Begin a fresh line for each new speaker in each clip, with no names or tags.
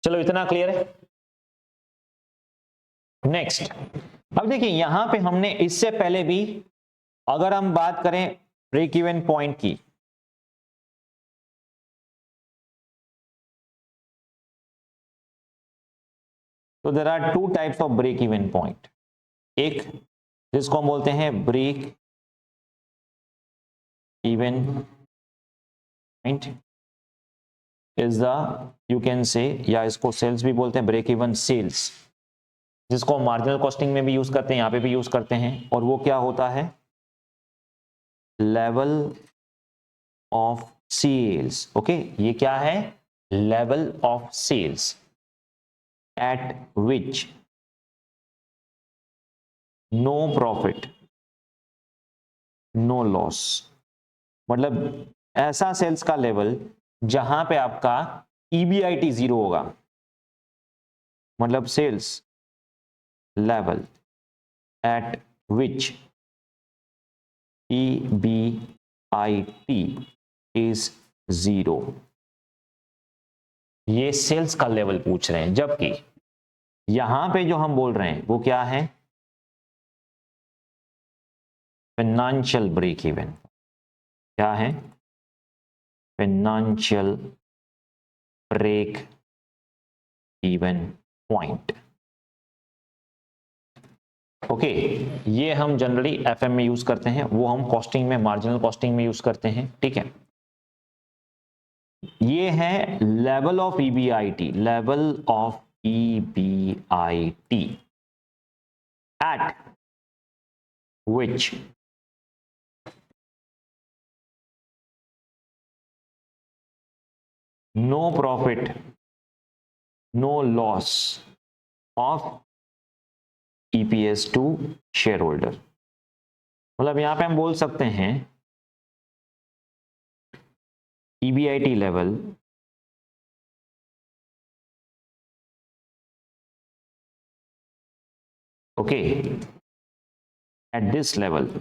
चलो इतना क्लियर है। नेक्स्ट, अब देखिए यहां पे हमने इससे पहले भी, अगर हम बात करें ब्रेक इवन पॉइंट की, तो there are two types of break even point. एक जिसको हम बोलते हैं break even point is the, you can say, या इसको सेल्स भी बोलते हैं, ब्रेक इवन सेल्स, जिसको मार्जिनल कॉस्टिंग में भी यूज करते हैं, यहां पे भी यूज करते हैं। और वो क्या होता है, लेवल ऑफ सेल्स। ओके, ये क्या है, level of sales at which no profit no loss. मतलब ऐसा सेल्स का लेवल जहां पे आपका ईबीआईटी जीरो होगा, मतलब sales level at which EBIT is zero. ये सेल्स का लेवल पूछ रहे हैं, जबकि यहां पे जो हम बोल रहे हैं वो क्या है, फाइनेंशियल ब्रेक इवन। क्या है, financial break even point. Okay, ये हम जनरली एफएम में यूज करते हैं, वो हम कॉस्टिंग में, मार्जिनल कॉस्टिंग में यूज करते हैं। ठीक है, ये है level of EBIT, level of EBIT eight which no profit no loss of EPS to shareholder। मतलब यहां पे हम बोल सकते हैं EBIT level okay at this level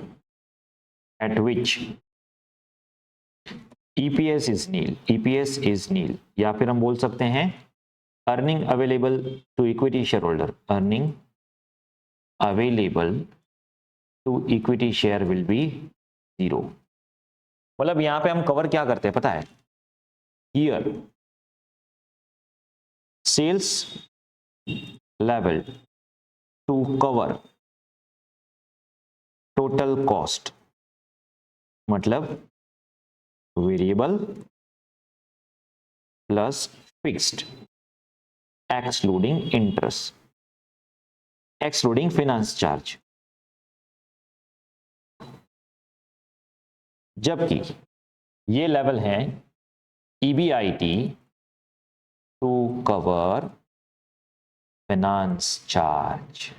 at which EPS is nil, EPS is nil, या फिर हम बोल सकते हैं earning available to equity share holder, earning available to equity share will be zero. मतलब यहां पे हम कवर क्या करते हैं पता है, here sales level to cover total cost, मतलब variable plus fixed excluding interest, excluding finance charge. जबकि ये लेवल है EBIT to cover finance charge,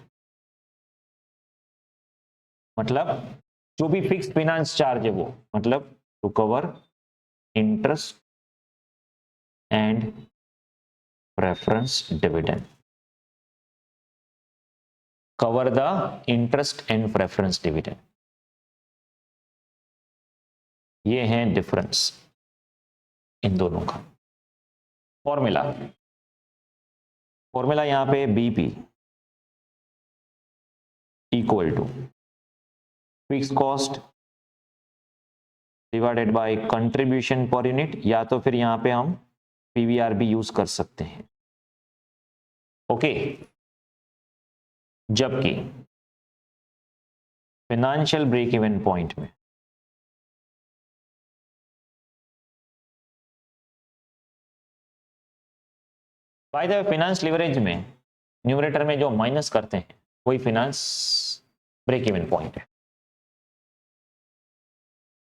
मतलब जो भी फिक्स्ड फाइनेंस चार्ज है वो, मतलब to cover interest and preference dividend, cover the interest and preference dividend. ये है डिफरेंस इन दोनों का। फॉर्मूला, फॉर्मूला यहां पे BP equal to fix cost divided by contribution per unit, या तो फिर यहां पे हम पीवीआर भी यूज कर सकते हैं। ओके, जबकि फाइनेंशियल ब्रेक इवन पॉइंट में by the way finance leverage में न्यूमरेटर में जो माइनस करते हैं वही फाइनेंस ब्रेक इवन पॉइंट है।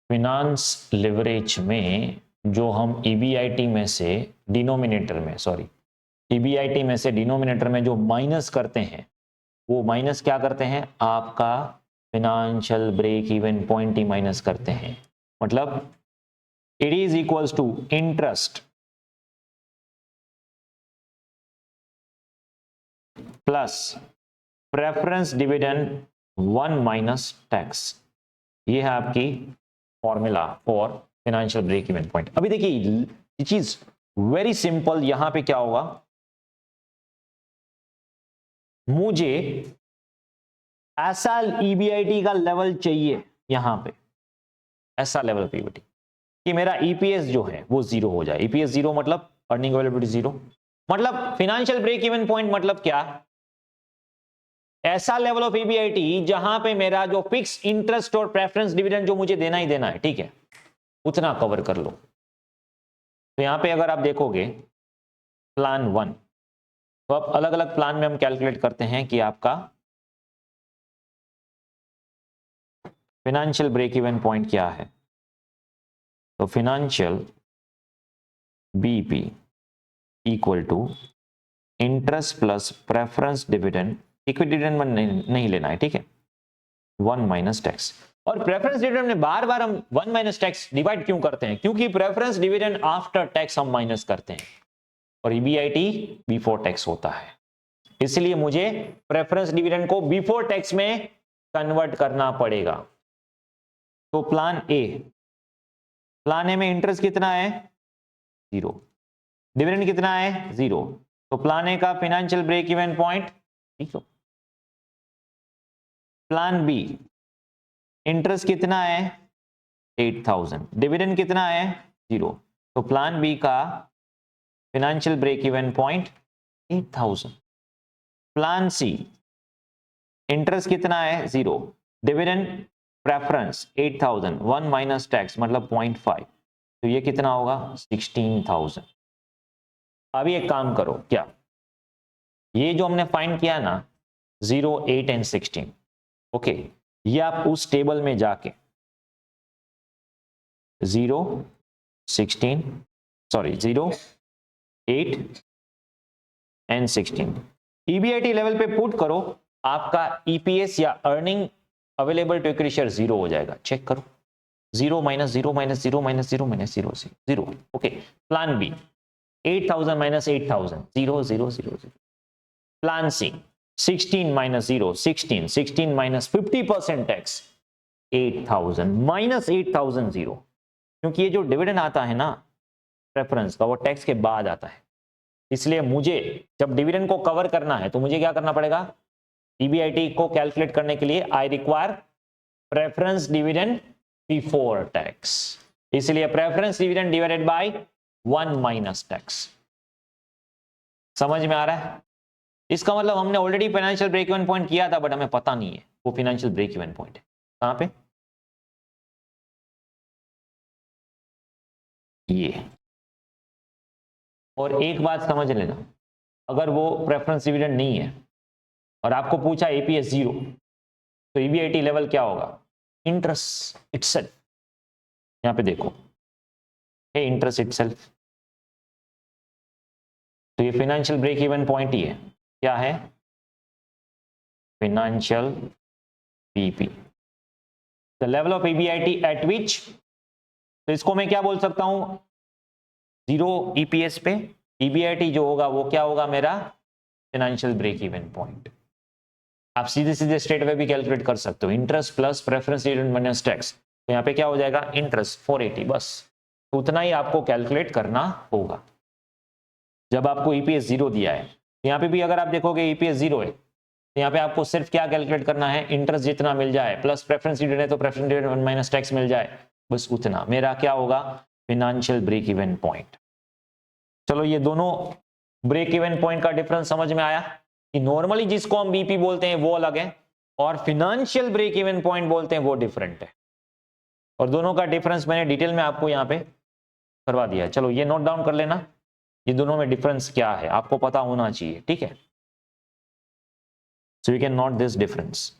फाइनेंस लीवरेज में जो हम ईबीआईटी में से डिनोमिनेटर में, सॉरी, ईबीआईटी में से डिनोमिनेटर में जो माइनस करते हैं, वो माइनस क्या करते हैं, आपका फाइनेंशियल ब्रेक इवन पॉइंट ही माइनस करते हैं। मतलब it is equals to interest plus preference dividend 1 minus tax. ये है आपकी formula for financial break even point. अभी देखिए ये चीज वेरी सिंपल, यहां पे क्या होगा, मुझे ऐसा ईबीआईटी का लेवल चाहिए यहां पे, ऐसा लेवल ऑफ ईबीआईटी कि मेरा ईपीएस जो है वो 0 हो जाए। ईपीएस 0 मतलब अर्निंग अवेलेबिलिटी 0, मतलब फिनेंशियल ब्रेक इवन पॉइंट मतलब क्या, ऐसा लेवल ऑफ ईबीआईटी जहां पे मेरा जो फिक्स इंटरेस्ट और प्रेफरेंस डिविडेंड जो मुझे देना ही देना है, ठीक है, उतना कवर कर लो। तो यहां पे अगर आप देखोगे प्लान 1, तो अब अलग अलग प्लान में हम कैलकुलेट करते हैं कि आपका फिनेंशियल ब्रेक इवन पॉइंट क्या है। तो financial BP equal to interest plus preference dividend, equity dividend नहीं लेना है, ठीक है, 1 माइनस टैक्स। और प्रेफरेंस डिविडेंड में बार बार हम 1 माइनस टैक्स डिवाइड क्यों करते हैं, क्योंकि प्रेफरेंस डिविडेंड आफ्टर टैक्स हम माइनस करते हैं और ईबीआईटी बिफोर टैक्स होता है, इसलिए मुझे प्रेफरेंस डिविडेंड को बिफोर टैक्स में कन्वर्ट करना पड़ेगा। तो प्लान ए में इंटरेस्ट कितना है 0, डिविडेंड कितना है 0, तो प्लान ए का financial break even point 0। Plan B interest कितना है 8000, डिविडेंड कितना है 0, तो प्लान बी का financial break even point 8000। Plan C interest कितना है 0, डिविडेंड प्रेफरेंस 8000, 1 माइनस टैक्स मतलब 0.5, तो ये कितना होगा 16000। अभी एक काम करो, क्या ये जो हमने फाइंड किया ना 0, 8 एंड 16, ओके, ये आप उस टेबल में जाके 0, 8 एंड 16 ईबीआईटी लेवल पे पुट करो, आपका ईपीएस या earning available to equity share 0 हो जाएगा। चेक करो 0 minus 0 minus 0 minus 0 minus 0 0, okay. Plan B 8000 minus 8000 0 0 0 0। Plan C 16 minus 0 16 16 minus 50% tax 8000 minus 8000 0, क्योंकि ये जो डिविडेंड आता है ना प्रेफरेंस का वो टैक्स के बाद आता है, इसलिए मुझे जब डिविडेंड को कवर करना है तो मुझे क्या करना पड़ेगा, ईबीआईटी को कैलकुलेट करने के लिए I require preference dividend before tax, इसलिए preference dividend divided by 1 minus tax. समझ में आ रहा है? इसका मतलब हमने already financial break even point किया था, बट हमें पता नहीं है वो फाइनेंशियल ब्रेक इवन पॉइंट है कहां पे, ये। और एक बात समझ लेना, अगर वो प्रेफरेंस डिविडेंड नहीं है और आपको पूछा एपीएस 0, तो ईबीआईटी लेवल क्या होगा, इंटरेस्ट इटसेल्फ। यहां पे देखो है इंटरेस्ट इटसेल्फ, तो ये फाइनेंशियल ब्रेक इवन पॉइंट ही है। क्या है, financial BP, the level of EBIT eight विच, तो इसको मैं क्या बोल सकता हूं 0 ईपीएस पे ईबीआईटी जो होगा वो क्या होगा मेरा फाइनेंशियल ब्रेक इवन पॉइंट। आप सीधे सीधे स्ट्रेट वे भी कैलकुलेट कर सकते हो, interest plus preference dividend minus tax, तो यहाँ पे क्या हो जाएगा इंटरेस्ट 480, बस तो उतना ही आपको कैलकुलेट करना होगा। जब आपको ईपीएस 0 दिया है, यहाँ पे भी अगर आप देखोगे ईपीएस 0 है, तो यहाँ पे आपको सिर्फ क्या कैलकुलेट करना है, इंटरेस्ट जितना मिल जाए प्लस प्रेफरेंस डिविडेंड है तो प्रेफरेंस डिविडेंड माइनस टैक्स मिल जाए, बस उतना मेरा क्या होगा फाइनेंशियल ब्रेक इवन पॉइंट। चलो ये दोनों ब्रेक इवन पॉइंट का डिफरेंस समझ में आया कि नॉर्मली जिसको हम बीपी बोलते हैं वो अलग है और फाइनेंशियल ब्रेक इवन पॉइंट बोलते हैं वो डिफरेंट है, और दोनों का डिफरेंस मैंने डिटेल में आपको यहाँ पे करवा दिया है। चलो ये नोट डाउन कर लेना, ये दोनों में डिफरेंस क्या है आपको पता होना चाहिए, ठीक है। So you can note this difference.